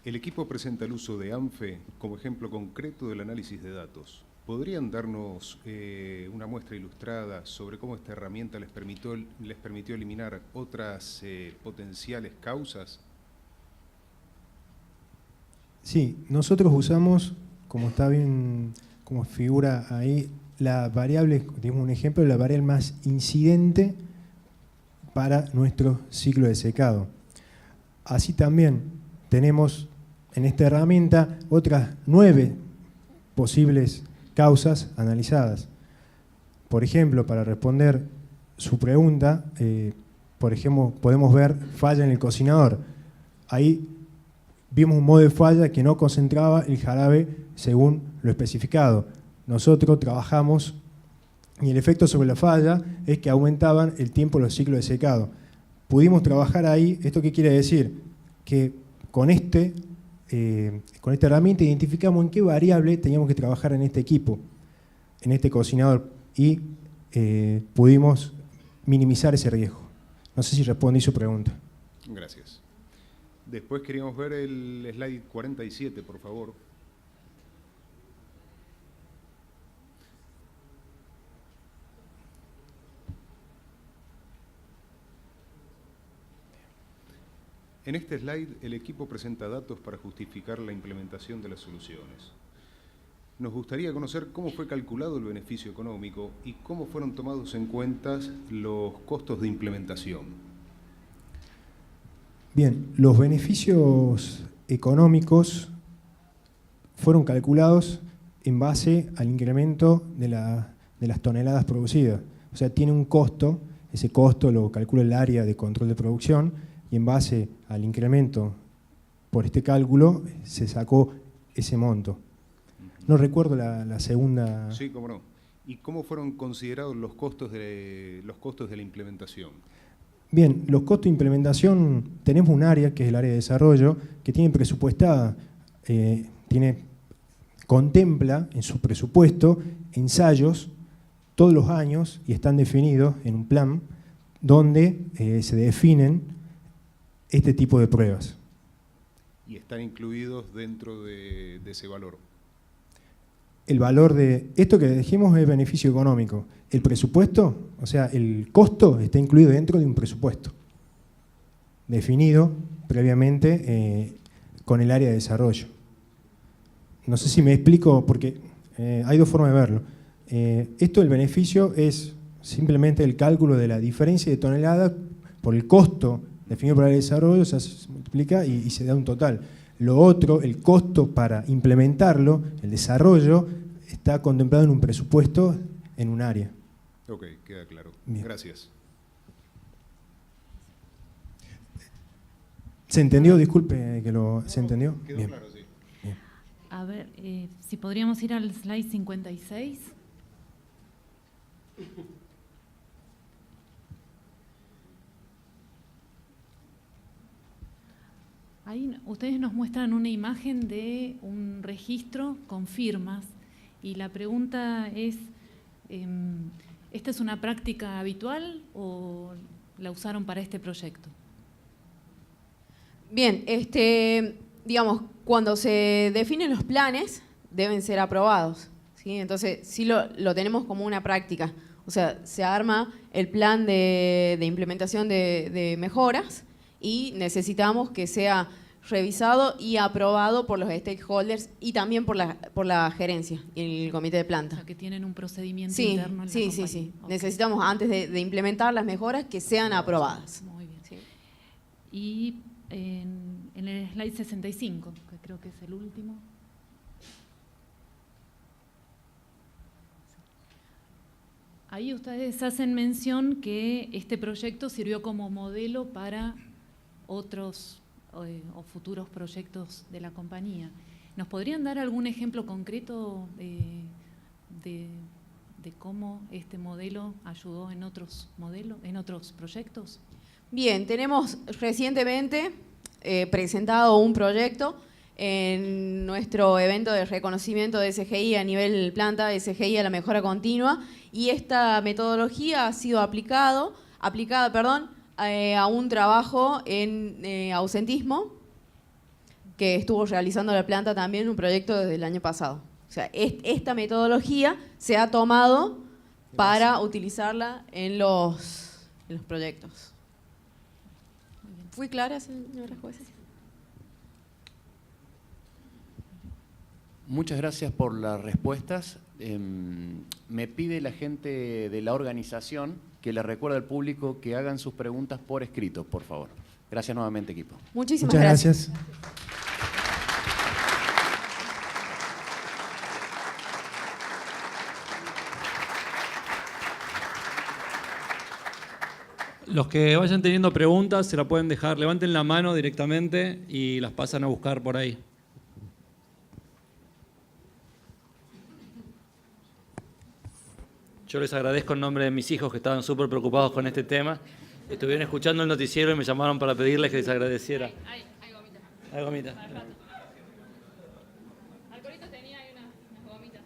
El equipo presenta el uso de ANFE como ejemplo concreto del análisis de datos. ¿Podrían darnos una muestra ilustrada sobre cómo esta herramienta les permitió eliminar otras potenciales causas? Sí, nosotros usamos, como está bien como figura ahí, la variable, digamos un ejemplo, la variable más incidente para nuestro ciclo de secado. Así también tenemos en esta herramienta otras 9 posibles causas analizadas. Por ejemplo, para responder su pregunta, por ejemplo, podemos ver falla en el cocinador. Ahí vimos un modo de falla que no concentraba el jarabe según lo especificado. Nosotros trabajamos y el efecto sobre la falla es que aumentaban el tiempo de los ciclos de secado. Pudimos trabajar ahí. ¿Esto qué quiere decir? Que con esta herramienta identificamos en qué variable teníamos que trabajar en este equipo, en este cocinador, y pudimos minimizar ese riesgo. No sé si respondí su pregunta. Gracias. Después queríamos ver el slide 47, por favor. En este slide, el equipo presenta datos para justificar la implementación de las soluciones. Nos gustaría conocer cómo fue calculado el beneficio económico y cómo fueron tomados en cuenta los costos de implementación. Bien, los beneficios económicos fueron calculados en base al incremento de las toneladas producidas. O sea, tiene un costo, ese costo lo calcula el área de control de producción, y en base al incremento por este cálculo se sacó ese monto. No recuerdo la segunda... Sí, cómo no. ¿Y cómo fueron considerados los costos de la implementación? Bien, los costos de implementación, tenemos un área, que es el área de desarrollo, que tiene presupuestada, contempla en su presupuesto ensayos todos los años y están definidos en un plan donde se definen este tipo de pruebas. ¿Y están incluidos dentro de ese valor? El valor de esto que dijimos es beneficio económico. El presupuesto, o sea, el costo está incluido dentro de un presupuesto definido previamente con el área de desarrollo. No sé si me explico, porque hay dos formas de verlo. Esto del beneficio es simplemente el cálculo de la diferencia de tonelada por el costo definido por el área de desarrollo, se multiplica y se da un total. Lo otro, el costo para implementarlo, el desarrollo, está contemplado en un presupuesto en un área. Ok, queda claro. Bien. Gracias. ¿Se entendió? Disculpe, ¿se entendió? Quedó Bien. claro, sí. Bien. A ver, si podríamos ir al slide 56. Ahí ustedes nos muestran una imagen de un registro con firmas y la pregunta es, ¿esta es una práctica habitual o la usaron para este proyecto? Bien, digamos, cuando se definen los planes deben ser aprobados, ¿sí? Entonces sí lo tenemos como una práctica. O sea, se arma el plan de implementación de mejoras y necesitamos que sea revisado y aprobado por los stakeholders y también por la gerencia y el comité de planta. O sea, que tienen un procedimiento Sí, interno en la sí. compañía. Okay. Necesitamos, antes de implementar las mejoras, que sean aprobadas. Muy bien. Sí. Y en el slide 65, que creo que es el último. Ahí ustedes hacen mención que este proyecto sirvió como modelo para otros o futuros proyectos de la compañía. ¿Nos podrían dar algún ejemplo concreto de cómo este modelo ayudó en otros proyectos? Bien, tenemos recientemente presentado un proyecto en nuestro evento de reconocimiento de SGI a nivel planta, SGI a la mejora continua, y esta metodología ha sido aplicada a un trabajo en ausentismo que estuvo realizando la planta también, un proyecto desde el año pasado. O sea, esta metodología se ha tomado para utilizarla en los proyectos. ¿Fui clara, señora jueza? Muchas gracias por las respuestas. Me pide la gente de la organización que le recuerde al público que hagan sus preguntas por escrito, por favor. Gracias nuevamente, equipo. Muchísimas Muchas gracias. Los que vayan teniendo preguntas se la pueden dejar, levanten la mano directamente y las pasan a buscar por ahí. Yo les agradezco en nombre de mis hijos que estaban súper preocupados con este tema. Estuvieron escuchando el noticiero y me llamaron para pedirles que les agradeciera. Hay gomitas. Hay gomitas. Alcorito tenía ahí unas gomitas.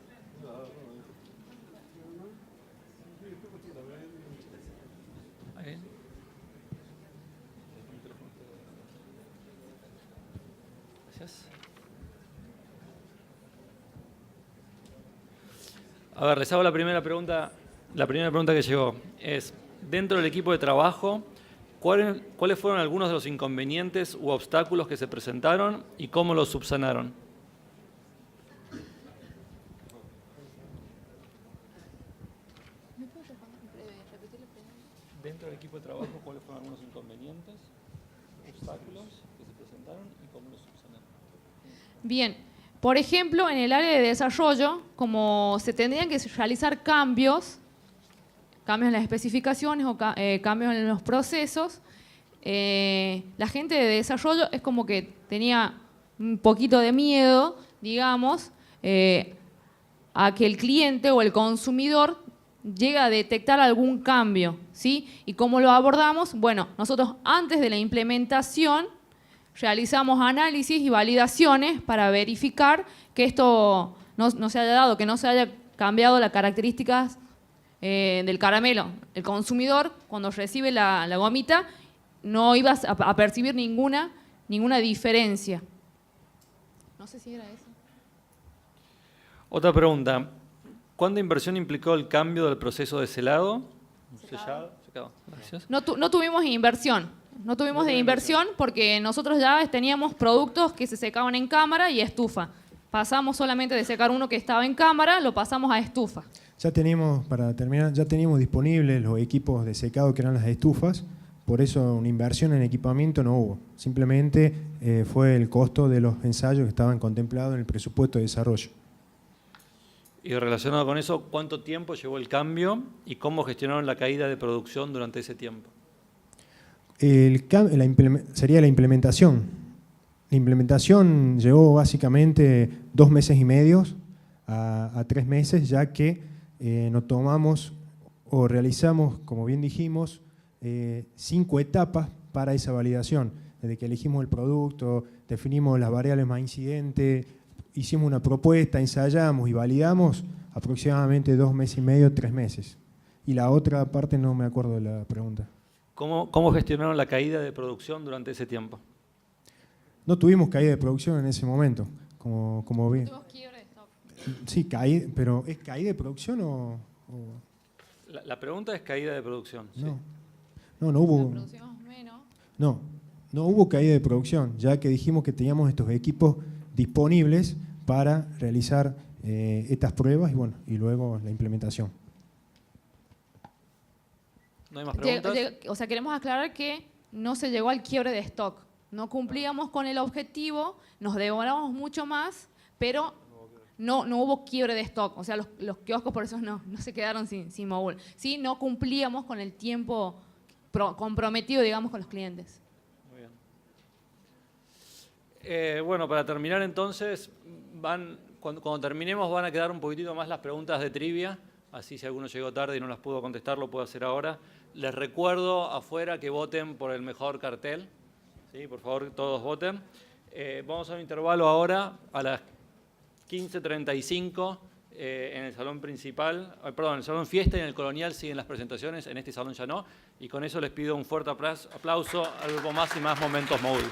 Ahí. Gracias. A ver, les hago la primera pregunta. La primera pregunta que llegó es, dentro del equipo de trabajo, ¿cuáles fueron algunos de los inconvenientes u obstáculos que se presentaron y cómo los subsanaron? Dentro del equipo de trabajo, ¿cuáles fueron algunos inconvenientes, obstáculos que se presentaron y cómo los subsanaron? Bien, por ejemplo, en el área de desarrollo, como se tendrían que realizar cambios en las especificaciones o cambios en los procesos, la gente de desarrollo es como que tenía un poquito de miedo, digamos, a que el cliente o el consumidor llegue a detectar algún cambio, ¿sí? ¿Y cómo lo abordamos? Bueno, nosotros antes de la implementación realizamos análisis y validaciones para verificar que esto no se haya dado, que no se haya cambiado las características del caramelo. El consumidor, cuando recibe la gomita, no iba a percibir ninguna diferencia. No sé si era eso. Otra pregunta. ¿Cuánta inversión implicó el cambio del proceso de selado? Sellado. Gracias. No tuvimos inversión. No tuvimos de inversión porque nosotros ya teníamos productos que se secaban en cámara y estufa. Pasamos solamente de secar uno que estaba en cámara, lo pasamos a estufa. Ya teníamos, para terminar, ya teníamos disponibles los equipos de secado que eran las estufas, por eso una inversión en equipamiento no hubo. Simplemente fue el costo de los ensayos que estaban contemplados en el presupuesto de desarrollo. Y relacionado con eso, ¿cuánto tiempo llevó el cambio y cómo gestionaron la caída de producción durante ese tiempo? Sería la implementación. La implementación llevó básicamente 2 meses y medio a 3 meses, ya que nos tomamos o realizamos, como bien dijimos, 5 etapas para esa validación. Desde que elegimos el producto, definimos las variables más incidentes, hicimos una propuesta, ensayamos y validamos aproximadamente 2 meses y medio, 3 meses. Y la otra parte no me acuerdo de la pregunta. ¿Cómo gestionaron la caída de producción durante ese tiempo? No tuvimos caída de producción en ese momento, como bien. Tuvimos quiebre de stock. Sí, pero ¿es caída de producción o...? La pregunta es caída de producción. No, sí. no hubo... La producción es menos. No hubo caída de producción, ya que dijimos que teníamos estos equipos disponibles para realizar estas pruebas y luego la implementación. ¿No hay más preguntas? O sea, queremos aclarar que no se llegó al quiebre de stock. No cumplíamos con el objetivo, nos demoramos mucho más, pero no hubo quiebre de stock. O sea, los kioscos por eso no se quedaron sin mogul. Sí, no cumplíamos con el tiempo comprometido, digamos, con los clientes. Muy bien. Bueno, para terminar entonces, cuando terminemos van a quedar un poquitito más las preguntas de trivia. Así si alguno llegó tarde y no las pudo contestar, lo puedo hacer ahora. Les recuerdo afuera que voten por el mejor cartel. ¿Sí? Por favor, todos voten. Vamos a un intervalo ahora a las 15:35 en el salón principal, en el salón fiesta y en el colonial siguen las presentaciones, en este salón ya no. Y con eso les pido un fuerte aplauso al grupo Más y Más Momentos Mogul.